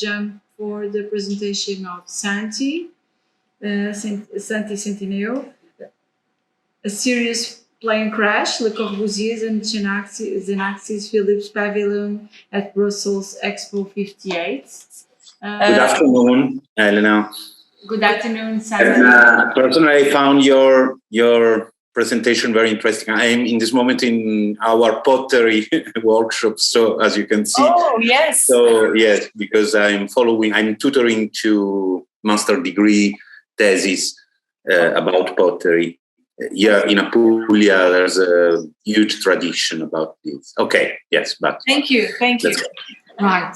jump for the presentation of Santi Centineo, a serious plane crash, Le Corbusier and Xenakis Philips Pavilion at Brussels Expo 58. Good afternoon, Helena. Good afternoon, Santi. Personally, I found your presentation very interesting. I am in this moment in our pottery workshop, so as you can see. Oh, yes. So, yes, because I'm tutoring to master degree thesis about pottery. Yeah, in Apulia, there's a huge tradition about this. Okay, yes, but... Thank you. Right.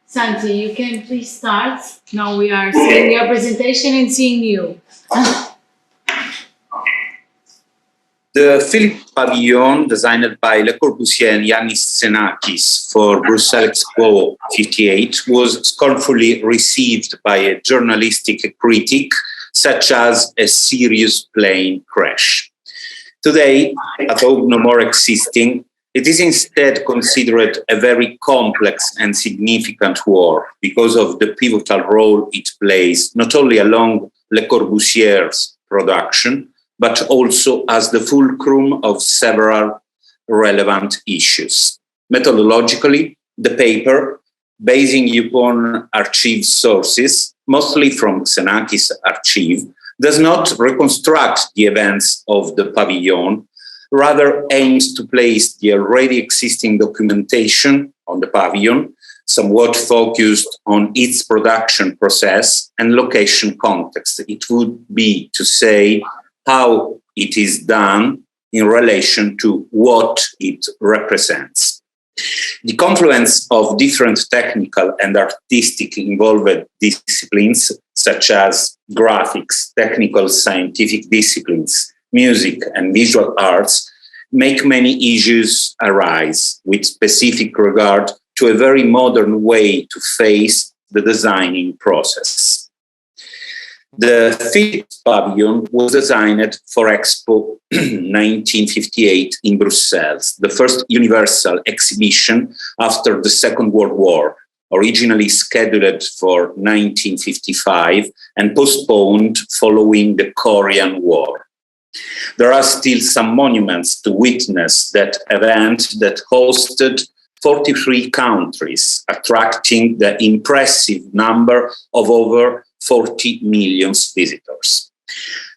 Santi, you can please start. Now we are seeing your presentation and seeing you. The Philips Pavilion, designed by Le Corbusier and Xenakis for Brussels Expo 58, was scornfully received by a journalistic critic, such as a serious plane crash. Today, although no more existing, it is instead considered a very complex and significant war because of the pivotal role it plays, not only along Le Corbusier's production, but also as the fulcrum of several relevant issues. Methodologically, the paper, basing upon archive sources, mostly from Xenakis' archive, does not reconstruct the events of the pavilion, rather aims to place the already existing documentation on the pavilion, somewhat focused on its production process and location context. It would be to say how it is done in relation to what it represents. The confluence of different technical and artistic involved disciplines, such as graphics, technical scientific disciplines, music, and visual arts, make many issues arise with specific regard to a very modern way to face the designing process. The Philips Pavilion was designed for Expo 1958 in Brussels, the first universal exhibition after the Second World War, originally scheduled for 1955 and postponed following the Korean War. There are still some monuments to witness that event that hosted 43 countries, attracting the impressive number of over 40 million visitors.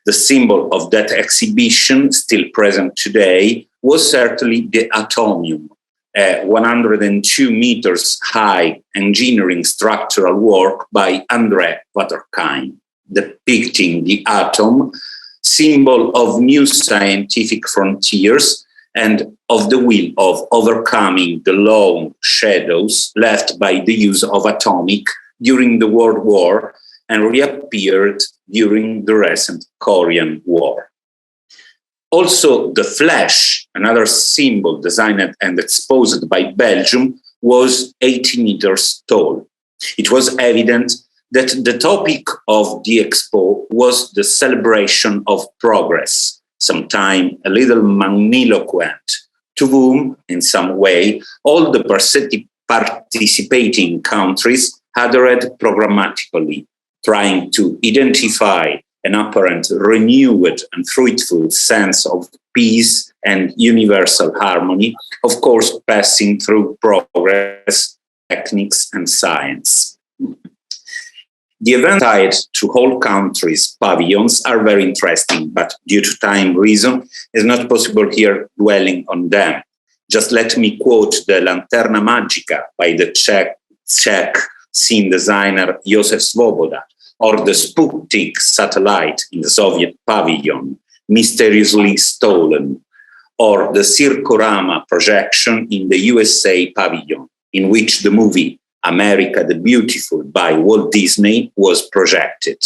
The symbol of that exhibition, still present today, was certainly the atomium, a 102 meters high engineering structural work by André Waterkine, depicting the atom, symbol of new scientific frontiers and of the will of overcoming the long shadows left by the use of atomic during the World War and reappeared during the recent Korean War. Also, the flash, another symbol designed and exposed by Belgium, was 80 meters tall. It was evident that the topic of the expo was the celebration of progress, sometimes a little magniloquent, to whom, in some way, all the participating countries adhered programmatically, trying to identify an apparent renewed and fruitful sense of peace and universal harmony, of course, passing through progress, techniques, and science. The events tied to whole countries' pavilions are very interesting, but due to time reason, it's not possible here dwelling on them. Just let me quote the Lanterna Magica by the Czech scene designer Josef Svoboda, or the Sputnik satellite in the Soviet pavilion, mysteriously stolen, or the Circorama projection in the USA pavilion, in which the movie America the Beautiful by Walt Disney was projected.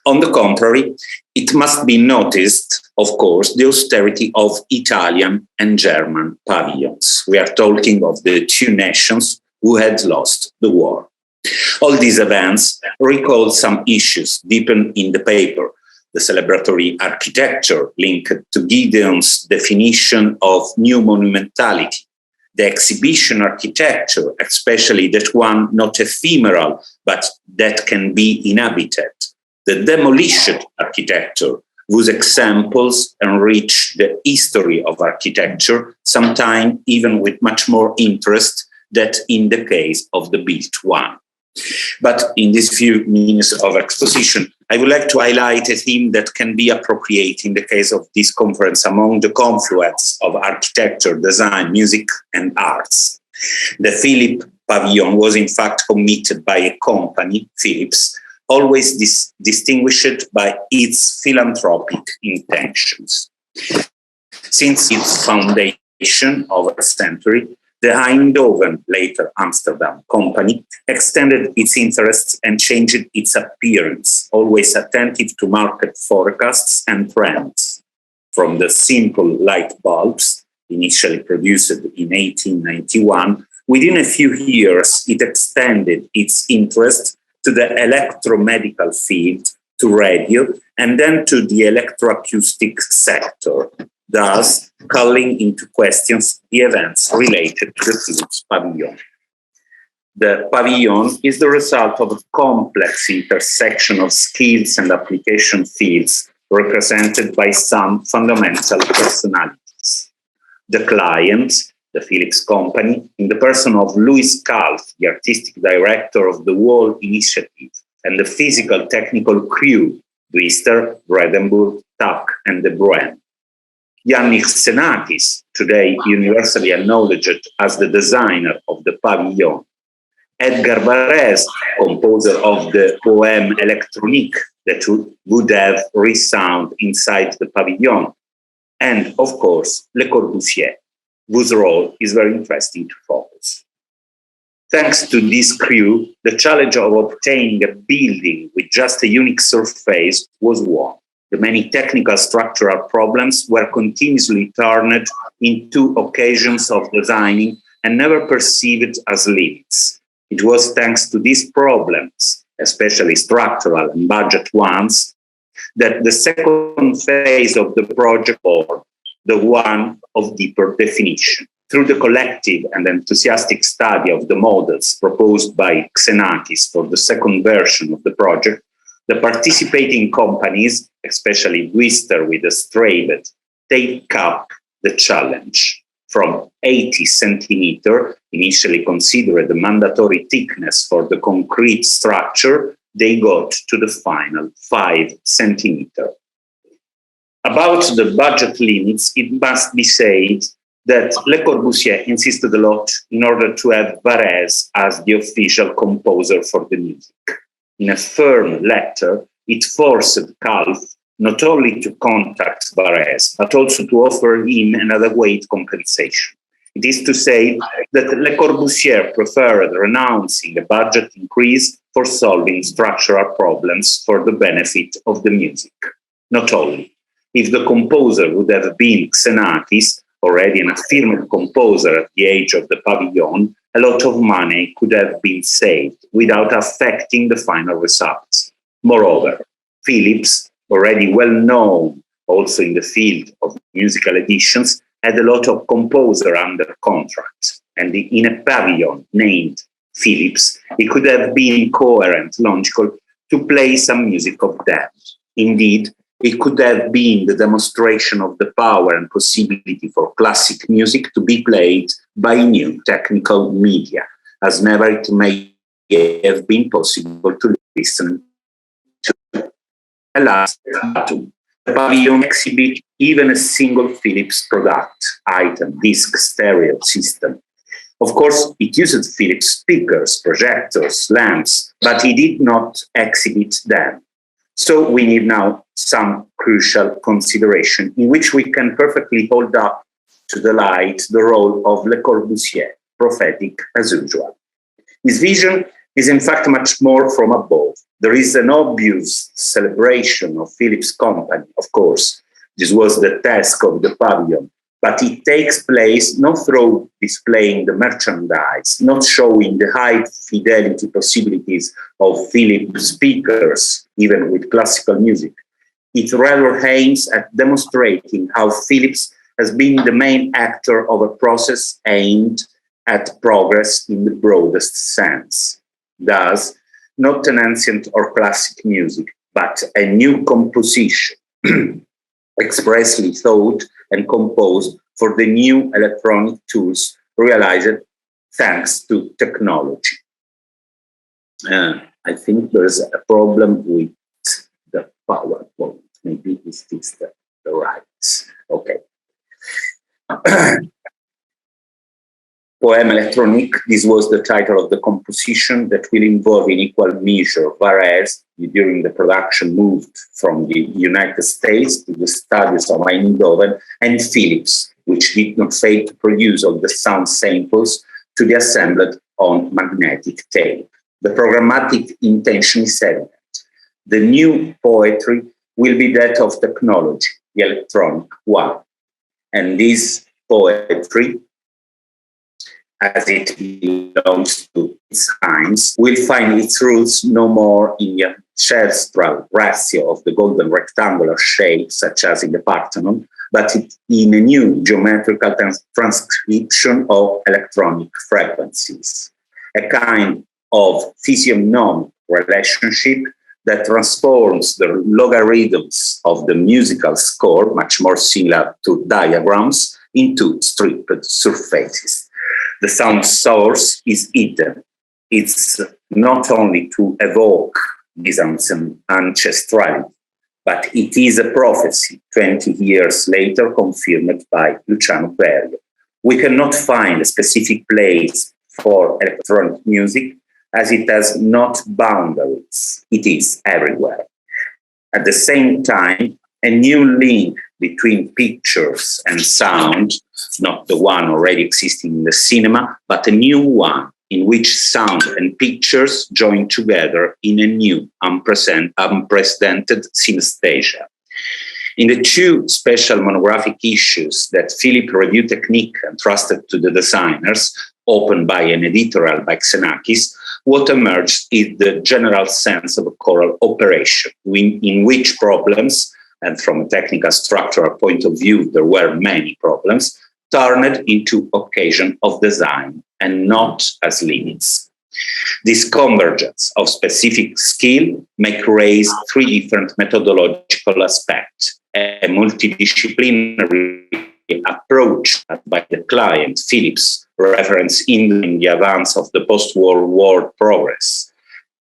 On the contrary, it must be noticed, of course, the austerity of Italian and German pavilions. We are talking of the two nations who had lost the war. All these events recall some issues deepened in the paper, the celebratory architecture linked to Gideon's definition of new monumentality, the exhibition architecture, especially that one not ephemeral, but that can be inhabited, the demolished architecture, whose examples enrich the history of architecture, sometimes even with much more interest than in the case of the built one. But in these few minutes of exposition, I would like to highlight a theme that can be appropriate in the case of this conference among the confluence of architecture, design, music, and arts. The Philips Pavilion was in fact committed by a company, Philips, always distinguished by its philanthropic intentions. Since its foundation over a century, the Eindhoven, later Amsterdam company, extended its interests and changed its appearance, always attentive to market forecasts and trends. From the simple light bulbs, initially produced in 1891, within a few years it extended its interest to the electromedical field, to radio, and then to the electroacoustic sector, thus calling into questions the events related to the Philips Pavilion. The pavilion is the result of a complex intersection of skills and application fields represented by some fundamental personalities. The client, the Philips company, in the person of Louis Kalf, the artistic director of the whole initiative, and the physical technical crew, Dwister, Bredenburg, Tuck, and De Bruyn. Xenakis, today universally acknowledged as the designer of the pavilion. Edgar Varèse, composer of the poème Électronique that would have resound inside the pavilion. And, of course, Le Corbusier, whose role is very interesting to focus. Thanks to this crew, the challenge of obtaining a building with just a unique surface was won. The many technical structural problems were continuously turned into occasions of designing and never perceived as limits. It was thanks to these problems, especially structural and budget ones, that the second phase of the project was the one of deeper definition. Through the collective and enthusiastic study of the models proposed by Xenakis for the second version of the project, the participating companies, especially Dwister with the Strabed, take up the challenge. From 80 centimeter, initially considered the mandatory thickness for the concrete structure, they got to the final 5 centimeter. About the budget limits, it must be said that Le Corbusier insisted a lot in order to have Varèse as the official composer for the music. In a firm letter, it forced Kalf not only to contact Varèse, but also to offer him an adequate compensation. It is to say that Le Corbusier preferred renouncing a budget increase for solving structural problems for the benefit of the music. Not only, if the composer would have been Xenakis, already an affirmed composer at the age of the pavilion, a lot of money could have been saved without affecting the final results. Moreover, Philips, already well known also in the field of musical editions, had a lot of composers under contract. And in a pavilion named Philips, it could have been coherent, logical, to play some music of them. Indeed, it could have been the demonstration of the power and possibility for classic music to be played by new technical media, as never it may have been possible to listen to. Alas, the pavilion exhibit even a single Philips product, item, disc, stereo system. Of course, it used Philips speakers, projectors, lamps, but it did not exhibit them. So we need now some crucial consideration in which we can perfectly hold up to the light the role of Le Corbusier, prophetic as usual. His vision is in fact much more from above. There is an obvious celebration of Philips' company, of course. This was the task of the pavilion, but it takes place not through displaying the merchandise, not showing the high fidelity possibilities of Philips speakers, even with classical music. It rather aims at demonstrating how Philips has been the main actor of a process aimed at progress in the broadest sense. Thus, not an ancient or classic music, but a new composition, expressly thought and composed for the new electronic tools realized thanks to technology. I think there's a problem with the PowerPoint. Maybe this is the right. Okay. Poème électronique, this was the title of the composition that will involve in equal measure Varese, during the production moved from the United States to the studios of Eindhoven, and Philips, which did not fail to produce all the sound samples to be assembled on magnetic tape. The programmatic intention is evident. The new poetry will be that of technology, the electronic one. And this poetry, as it belongs to its times, will find its roots no more in the ancestral ratio of the golden rectangular shape, such as in the Parthenon, but in a new geometrical transcription of electronic frequencies, a kind of physiognomic relationship that transforms the logarithms of the musical score, much more similar to diagrams, into stripped surfaces. The sound source is hidden. It's not only to evoke this ancestrality, but it is a prophecy 20 years later confirmed by Luciano Berio. We cannot find a specific place for electronic music as it has not boundaries. It is everywhere. At the same time, a new link between pictures and sound, not the one already existing in the cinema, but a new one in which sound and pictures join together in a new, unprecedented synesthesia. In the two special monographic issues that Philips Review Technique entrusted to the designers, opened by an editorial by Xenakis, what emerged is the general sense of a choral operation, in which problems, and from a technical structural point of view, there were many problems, turned into occasion of design and not as limits. This convergence of specific skill may raise three different methodological aspects: a multidisciplinary approach by the client, Philips, reference in the advance of the post-World War progress,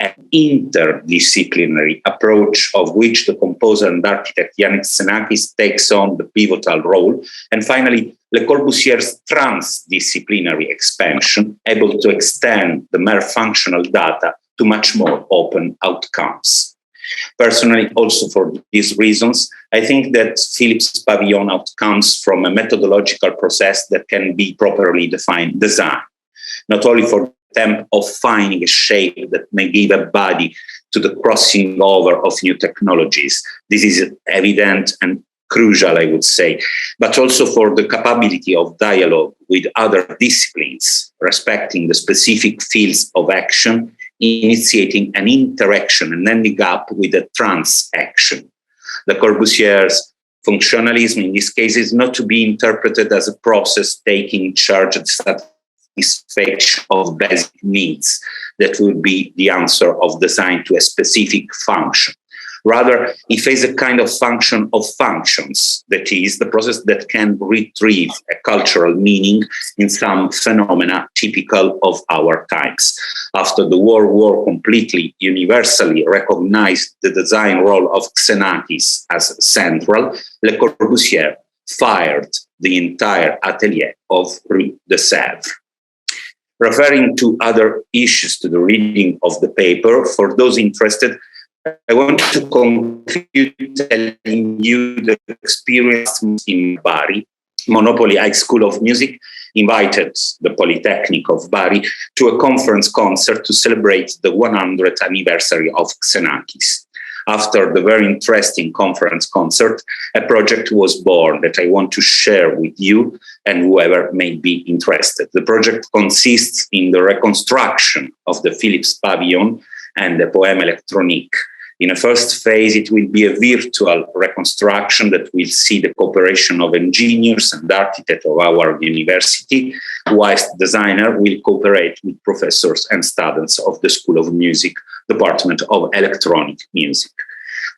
an interdisciplinary approach of which the composer and architect Xenakis takes on the pivotal role, and finally, Le Corbusier's transdisciplinary expansion, able to extend the mere functional data to much more open outcomes. Personally, also for these reasons, I think that Philips Pavilion outcomes from a methodological process that can be properly defined design, not only for the attempt of finding a shape that may give a body to the crossing over of new technologies. This is evident and crucial, I would say, but also for the capability of dialogue with other disciplines, respecting the specific fields of action, initiating an interaction and ending up with a transaction. Le Corbusier's functionalism in this case is not to be interpreted as a process taking charge of satisfaction of basic needs that would be the answer of design to a specific function. Rather, it is a kind of function of functions, that is, the process that can retrieve a cultural meaning in some phenomena typical of our times. After the World War completely universally recognized the design role of Xenakis as central, Le Corbusier fired the entire atelier of Rue de Sèvres. Referring to other issues to the reading of the paper, for those interested, I want to conclude telling you the experience in Bari. Monopoly High School of Music invited the Polytechnic of Bari to a conference concert to celebrate the 100th anniversary of Xenakis. After the very interesting conference concert, a project was born that I want to share with you and whoever may be interested. The project consists in the reconstruction of the Philips Pavilion and the Poème électronique, In a first phase, it will be a virtual reconstruction that will see the cooperation of engineers and architects of our university, whilst the designer will cooperate with professors and students of the School of Music, Department of Electronic Music,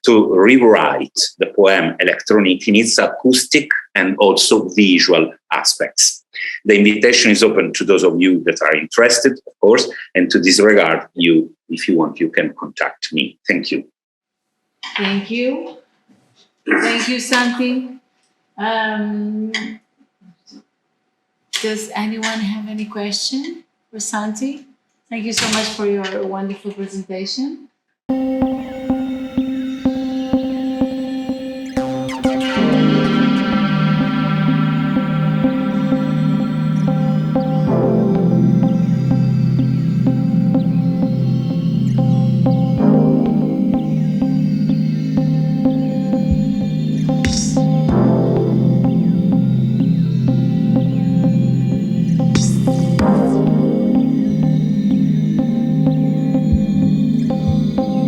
to rewrite the poem Electronic in its acoustic and also visual aspects. The invitation is open to those of you that are interested, of course, and to this regard, if you want, you can contact me. Thank you. Thank you. Thank you, Santi. Does anyone have any question for Santi? Thank you so much for your wonderful presentation.